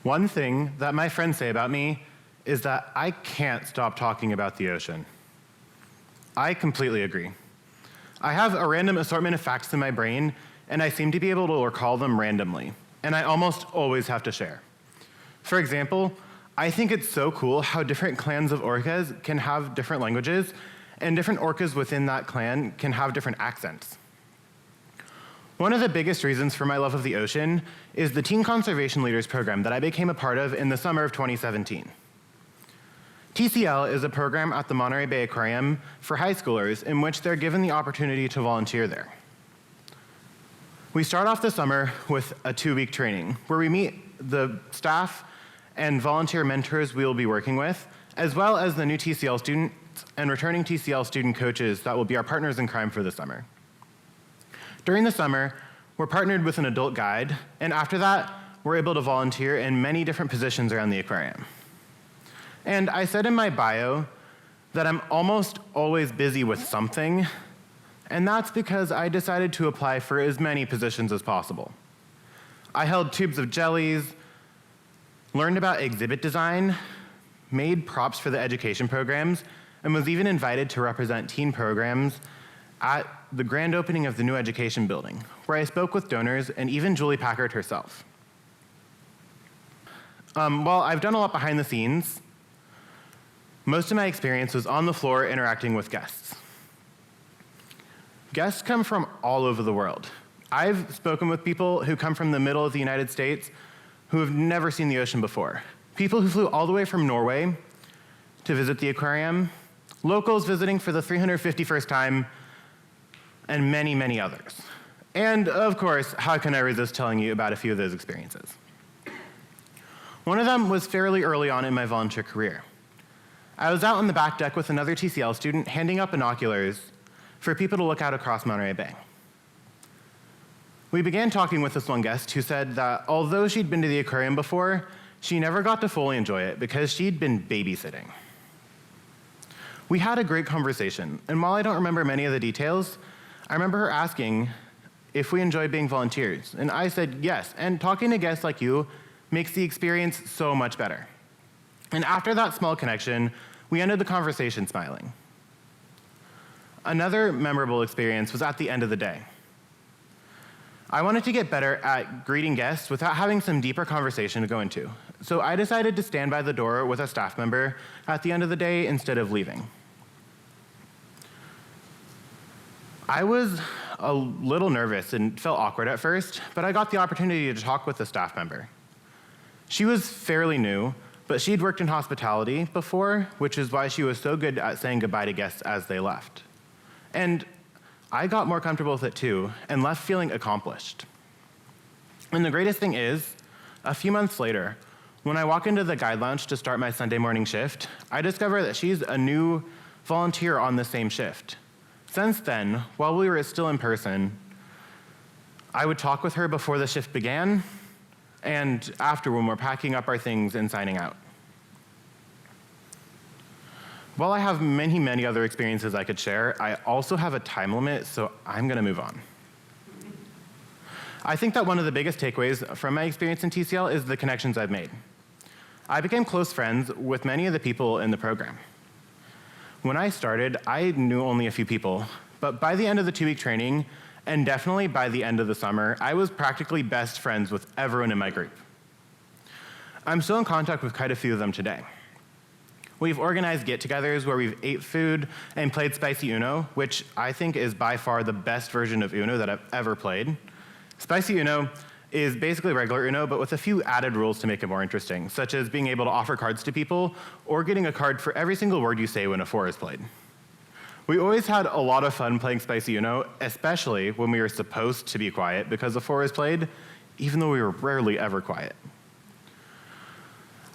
One thing that my friends say about me is that I can't stop talking about the ocean. I completely agree. I have a random assortment of facts in my brain, and I seem to be able to recall them randomly, and I almost always have to share. For example, I think it's so cool how different clans of orcas can have different languages, and different orcas within that clan can have different accents. One of the biggest reasons for my love of the ocean is the Teen Conservation Leaders program that I became a part of in the summer of 2017. TCL is a program at the Monterey Bay Aquarium for high schoolers in which they're given the opportunity to volunteer there. We start off the summer with a 2-week training where we meet the staff and volunteer mentors we will be working with, as well as the new TCL students and returning TCL student coaches that will be our partners in crime for the summer. During the summer, we're partnered with an adult guide, and after that, we're able to volunteer in many different positions around the aquarium. And I said in my bio that I'm almost always busy with something, and that's because I decided to apply for as many positions as possible. I held tubes of jellies, learned about exhibit design, made props for the education programs, and was even invited to represent teen programs at the grand opening of the new education building, where I spoke with donors and even Julie Packard herself. While I've done a lot behind the scenes, most of my experience was on the floor interacting with guests. Guests come from all over the world. I've spoken with people who come from the middle of the United States who have never seen the ocean before. People who flew all the way from Norway to visit the aquarium, locals visiting for the 351st time, and many, many others. And of course, how can I resist telling you about a few of those experiences? One of them was fairly early on in my volunteer career. I was out on the back deck with another TCL student handing up binoculars for people to look out across Monterey Bay. We began talking with this one guest who said that although she'd been to the aquarium before, she never got to fully enjoy it because she'd been babysitting. We had a great conversation, and while I don't remember many of the details, I remember her asking if we enjoyed being volunteers, and I said yes, and talking to guests like you makes the experience so much better. And after that small connection, we ended the conversation smiling. Another memorable experience was at the end of the day. I wanted to get better at greeting guests without having some deeper conversation to go into, so I decided to stand by the door with a staff member at the end of the day instead of leaving. I was a little nervous and felt awkward at first, but I got the opportunity to talk with the staff member. She was fairly new, but she'd worked in hospitality before, which is why she was so good at saying goodbye to guests as they left. And I got more comfortable with it too, and left feeling accomplished. And the greatest thing is, a few months later, when I walk into the guide lounge to start my Sunday morning shift, I discover that she's a new volunteer on the same shift. Since then, while we were still in person, I would talk with her before the shift began, and after when we're packing up our things and signing out. While I have many, many other experiences I could share, I also have a time limit, so I'm gonna move on. I think that one of the biggest takeaways from my experience in TCL is the connections I've made. I became close friends with many of the people in the program. When I started, I knew only a few people, but by the end of the 2-week training, and definitely by the end of the summer, I was practically best friends with everyone in my group. I'm still in contact with quite a few of them today. We've organized get-togethers where we've ate food and played Spicy Uno, which I think is by far the best version of Uno that I've ever played. Spicy Uno is basically regular Uno, but with a few added rules to make it more interesting, such as being able to offer cards to people or getting a card for every single word you say when a 4 is played. We always had a lot of fun playing Spicy Uno, especially when we were supposed to be quiet because a 4 is played, even though we were rarely ever quiet.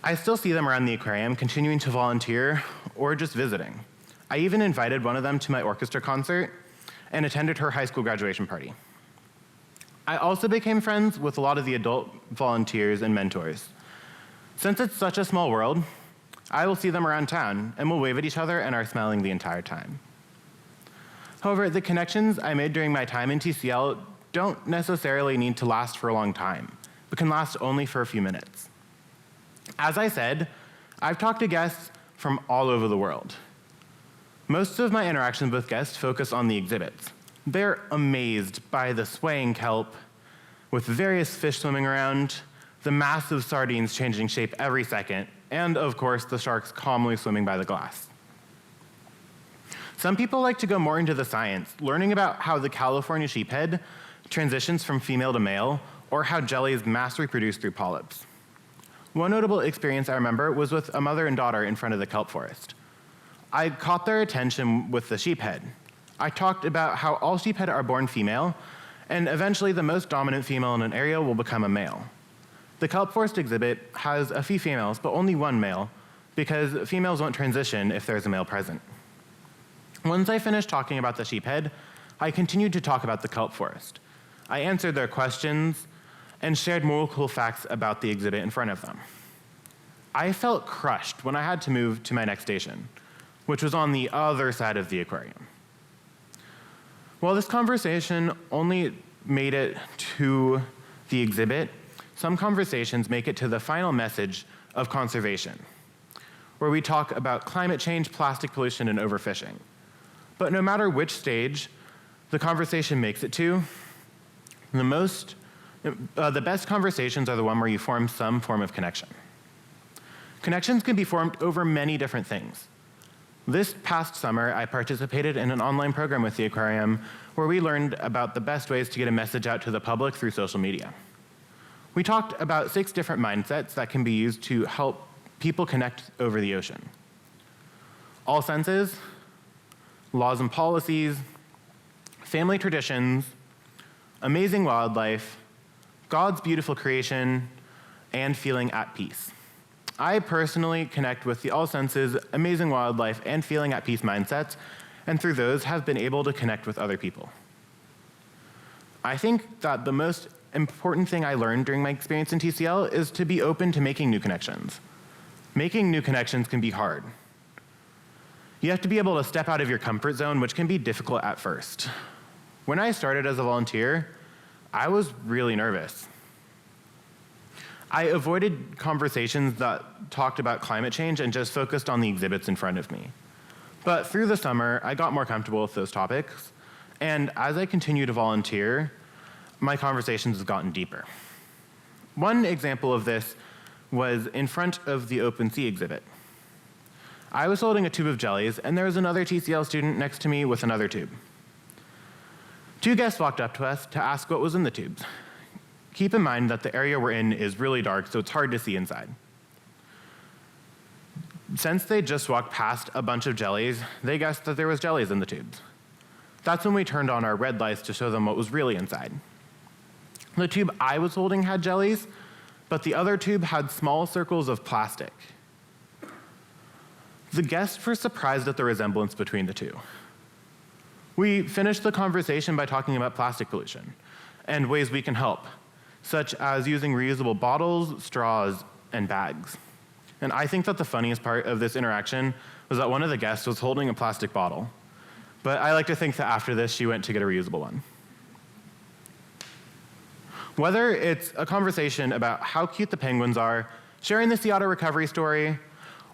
I still see them around the aquarium, continuing to volunteer or just visiting. I even invited one of them to my orchestra concert and attended her high school graduation party. I also became friends with a lot of the adult volunteers and mentors. Since it's such a small world, I will see them around town and we'll wave at each other and are smiling the entire time. However, the connections I made during my time in TCL don't necessarily need to last for a long time, but can last only for a few minutes. As I said, I've talked to guests from all over the world. Most of my interactions with guests focus on the exhibits. They're amazed by the swaying kelp, with various fish swimming around, the massive sardines changing shape every second, and of course, the sharks calmly swimming by the glass. Some people like to go more into the science, learning about how the California sheephead transitions from female to male, or how jellies mass reproduce through polyps. One notable experience I remember was with a mother and daughter in front of the kelp forest. I caught their attention with the sheephead. I talked about how all sheephead are born female, and eventually the most dominant female in an area will become a male. The kelp forest exhibit has a few females, but only one male, because females won't transition if there's a male present. Once I finished talking about the sheephead, I continued to talk about the kelp forest. I answered their questions and shared more cool facts about the exhibit in front of them. I felt crushed when I had to move to my next station, which was on the other side of the aquarium. While this conversation only made it to the exhibit, some conversations make it to the final message of conservation, where we talk about climate change, plastic pollution, and overfishing. But no matter which stage the conversation makes it to, the best conversations are the one where you form some form of connection. Connections can be formed over many different things. This past summer, I participated in an online program with the aquarium where we learned about the best ways to get a message out to the public through social media. We talked about 6 different mindsets that can be used to help people connect over the ocean. All senses, laws and policies, family traditions, amazing wildlife, God's beautiful creation, and feeling at peace. I personally connect with the all senses, amazing wildlife, and feeling at peace mindsets, and through those have been able to connect with other people. I think that the most important thing I learned during my experience in TCL is to be open to making new connections. Making new connections can be hard. You have to be able to step out of your comfort zone, which can be difficult at first. When I started as a volunteer, I was really nervous. I avoided conversations that talked about climate change and just focused on the exhibits in front of me. But through the summer, I got more comfortable with those topics, and as I continue to volunteer, my conversations have gotten deeper. One example of this was in front of the Open Sea exhibit. I was holding a tube of jellies, and there was another TCL student next to me with another tube. 2 guests walked up to us to ask what was in the tubes. Keep in mind that the area we're in is really dark, so it's hard to see inside. Since they just walked past a bunch of jellies, they guessed that there was jellies in the tubes. That's when we turned on our red lights to show them what was really inside. The tube I was holding had jellies, but the other tube had small circles of plastic. The guests were surprised at the resemblance between the two. We finished the conversation by talking about plastic pollution and ways we can help, such as using reusable bottles, straws, and bags. And I think that the funniest part of this interaction was that one of the guests was holding a plastic bottle. But I like to think that after this, she went to get a reusable one. Whether it's a conversation about how cute the penguins are, sharing the sea otter recovery story,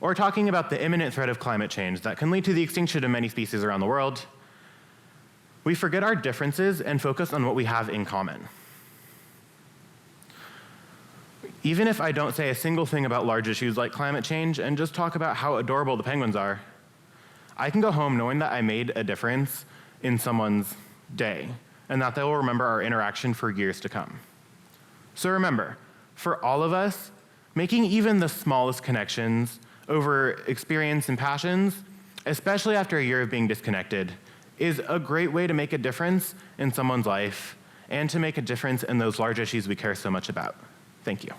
or talking about the imminent threat of climate change that can lead to the extinction of many species around the world, we forget our differences and focus on what we have in common. Even if I don't say a single thing about large issues like climate change and just talk about how adorable the penguins are, I can go home knowing that I made a difference in someone's day and that they will remember our interaction for years to come. So remember, for all of us, making even the smallest connections over experience and passions, especially after a year of being disconnected, is a great way to make a difference in someone's life and to make a difference in those large issues we care so much about. Thank you.